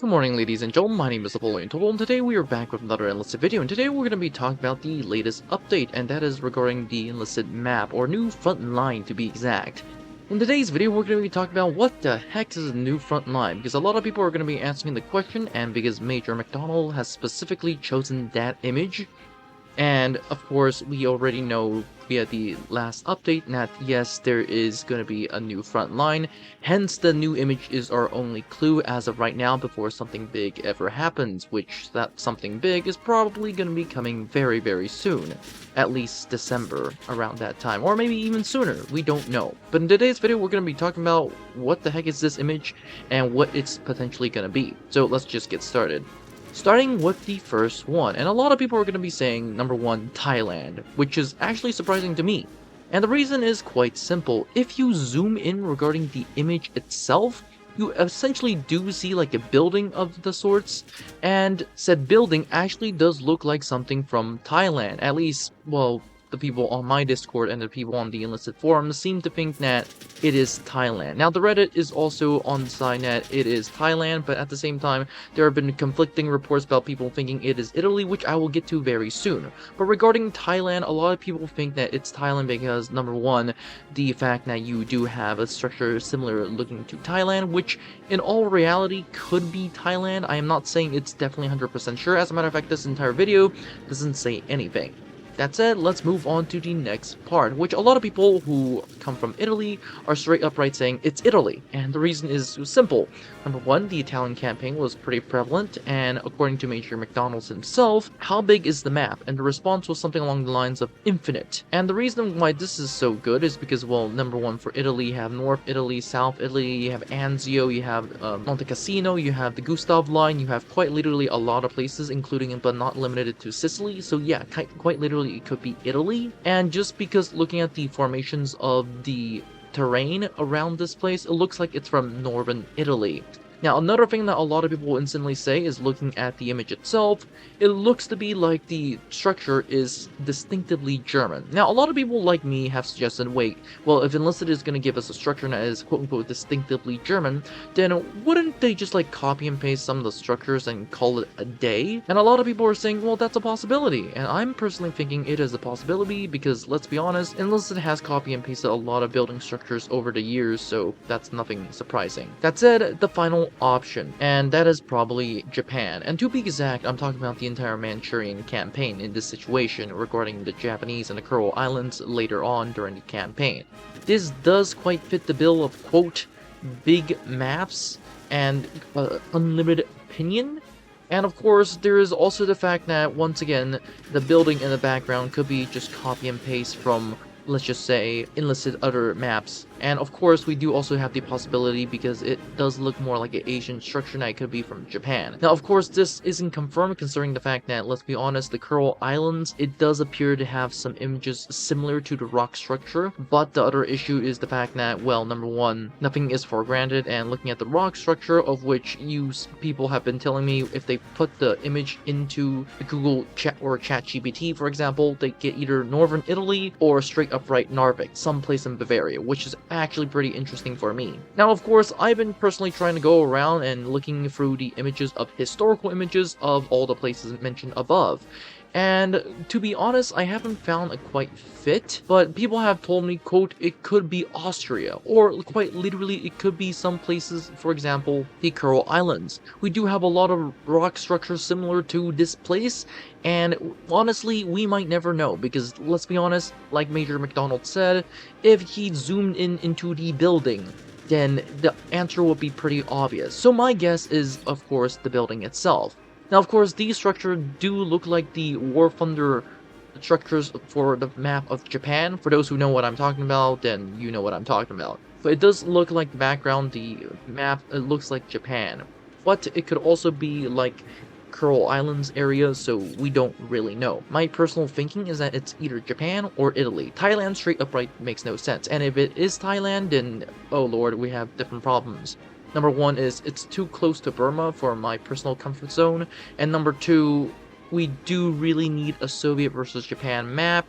Good morning, ladies and gentlemen. My name is Napoleon, and today we are back with another Enlisted video. And today we're going to be talking about the latest update, and that is regarding the Enlisted map, or new Frontline to be exact. In today's video, we're going to be talking about what the heck is a new Frontline, because a lot of people are going to be asking the question, and because Major McDonald has specifically chosen that image. And of course, we already know via the last update that yes, there is going to be a new front line. Hence, the new image is our only clue as of right now before something big ever happens, which that something big is probably going to be coming very, very soon. At least December, around that time, or maybe even sooner, we don't know. But in today's video, we're going to be talking about what the heck is this image and what it's potentially going to be. So let's just get started. Starting with the first one, and a lot of people are going to be saying, number one, Thailand, which is actually surprising to me. And the reason is quite simple. If you zoom in regarding the image itself, you essentially do see like a building of the sorts, and said building actually does look like something from Thailand, at least, well, the people on my Discord and the people on the Enlisted forums seem to think that it is Thailand. Now, the Reddit is also on the side that it is Thailand, but at the same time, there have been conflicting reports about people thinking it is Italy, which I will get to very soon. But regarding Thailand, a lot of people think that it's Thailand because, number one, the fact that you do have a structure similar looking to Thailand, which in all reality could be Thailand. I am not saying it's definitely 100% sure. As a matter of fact, this entire video doesn't say anything. That said, let's move on to the next part, which a lot of people who come from Italy are straight upright saying it's Italy, and the reason is simple. Number one, the Italian campaign was pretty prevalent, and according to Major McDonald himself, how big is the map? And the response was something along the lines of infinite. And the reason why this is so good is because, well, number one, for Italy, you have North Italy, South Italy, you have Anzio, you have Monte Cassino, you have the Gustav Line, you have quite literally a lot of places, including but not limited to Sicily, so yeah, quite literally it could be Italy. And just because looking at the formations of the terrain around this place, it looks like it's from northern Italy. Now, another thing that a lot of people will instantly say is looking at the image itself, it looks to be like the structure is distinctively German. Now, a lot of people like me have suggested, wait, well, if Enlisted is going to give us a structure that is quote-unquote distinctively German, then wouldn't they just like copy and paste some of the structures and call it a day? And a lot of people are saying, well, that's a possibility. And I'm personally thinking it is a possibility because, let's be honest, Enlisted has copy and pasted a lot of building structures over the years, so that's nothing surprising. That said, the final option, and that is probably Japan. And to be exact, I'm talking about the entire Manchurian campaign in this situation regarding the Japanese and the Kuril Islands later on during the campaign. This does quite fit the bill of, quote, big maps and unlimited opinion. And of course, there is also the fact that, once again, the building in the background could be just copy and paste from, let's just say, Enlisted other maps. And of course, we do also have the possibility, because it does look more like an Asian structure, that it could be from Japan. Now, of course, this isn't confirmed considering the fact that, let's be honest, the Kuril Islands, it does appear to have some images similar to the rock structure, but the other issue is the fact that, well, number one, nothing is for granted, and looking at the rock structure, of which people have been telling me if they put the image into Google Chat or ChatGPT, for example, they get either Northern Italy or straight upright Narvik, someplace in Bavaria, which is actually pretty interesting for me. Now, of course, I've been personally trying to go around and looking through the images of historical images of all the places mentioned above. And to be honest, I haven't found a quite fit, but people have told me, quote, it could be Austria, or quite literally it could be some places, for example, the Kuril Islands. We do have a lot of rock structures similar to this place, and honestly, we might never know, because let's be honest, like Major McDonald said, if he zoomed in into the building, then the answer would be pretty obvious. So my guess is, of course, the building itself. Now, of course, these structures do look like the War Thunder structures for the map of Japan. For those who know what I'm talking about, then you know what I'm talking about. But it does look like the background, the map, it looks like Japan. But it could also be like Kuril Islands area, so we don't really know. My personal thinking is that it's either Japan or Italy. Thailand straight upright makes no sense. And if it is Thailand, then, oh lord, we have different problems. Number one is it's too close to Burma for my personal comfort zone, and number two, we do really need a Soviet versus Japan map,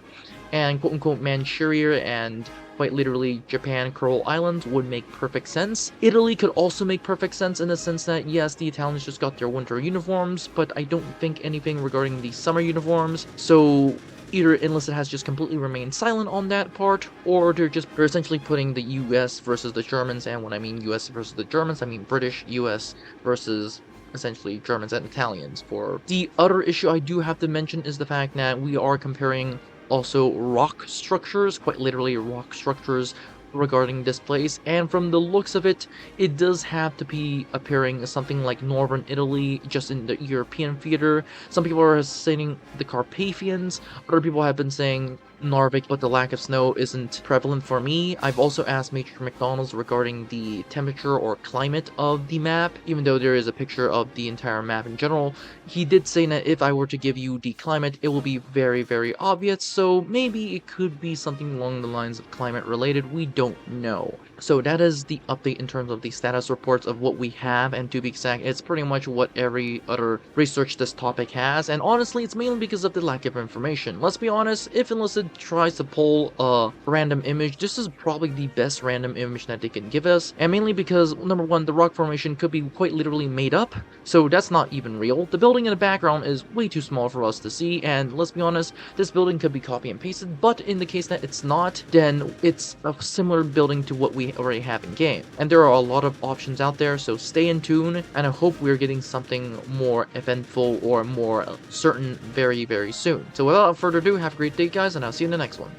and quote-unquote Manchuria and quite literally Japan, Coral Islands would make perfect sense. Italy could also make perfect sense in the sense that yes, the Italians just got their winter uniforms, but I don't think anything regarding the summer uniforms, so either Enlisted has just completely remained silent on that part, or they're essentially putting the US versus the Germans, and when I mean US versus the Germans, I mean British US versus essentially Germans and Italians. For the other issue I do have to mention is the fact that we are comparing also rock structures, quite literally rock structures, regarding this place, and from the looks of it, it does have to be appearing something like northern Italy, just in the European theater. Some people are saying the Carpathians, other people have been saying Narvik, but the lack of snow isn't prevalent for me. I've also asked Major McDonald's regarding the temperature or climate of the map, even though there is a picture of the entire map in general. He did say that if I were to give you the climate, it will be very, very obvious, so maybe it could be something along the lines of climate related, we don't know. So that is the update in terms of the status reports of what we have, and to be exact, it's pretty much what every other research this topic has, and honestly, it's mainly because of the lack of information. Let's be honest, if Enlisted tries to pull a random image, this is probably the best random image that they can give us, and mainly because, number one, the rock formation could be quite literally made up, so that's not even real. The building in the background is way too small for us to see, and let's be honest, this building could be copy and pasted, but in the case that it's not, then it's a similar building to what we already have in game. And there are a lot of options out there, so stay in tune, and I hope we're getting something more eventful or more certain very, very soon. So without further ado, have a great day guys, and I'll see you in the next one.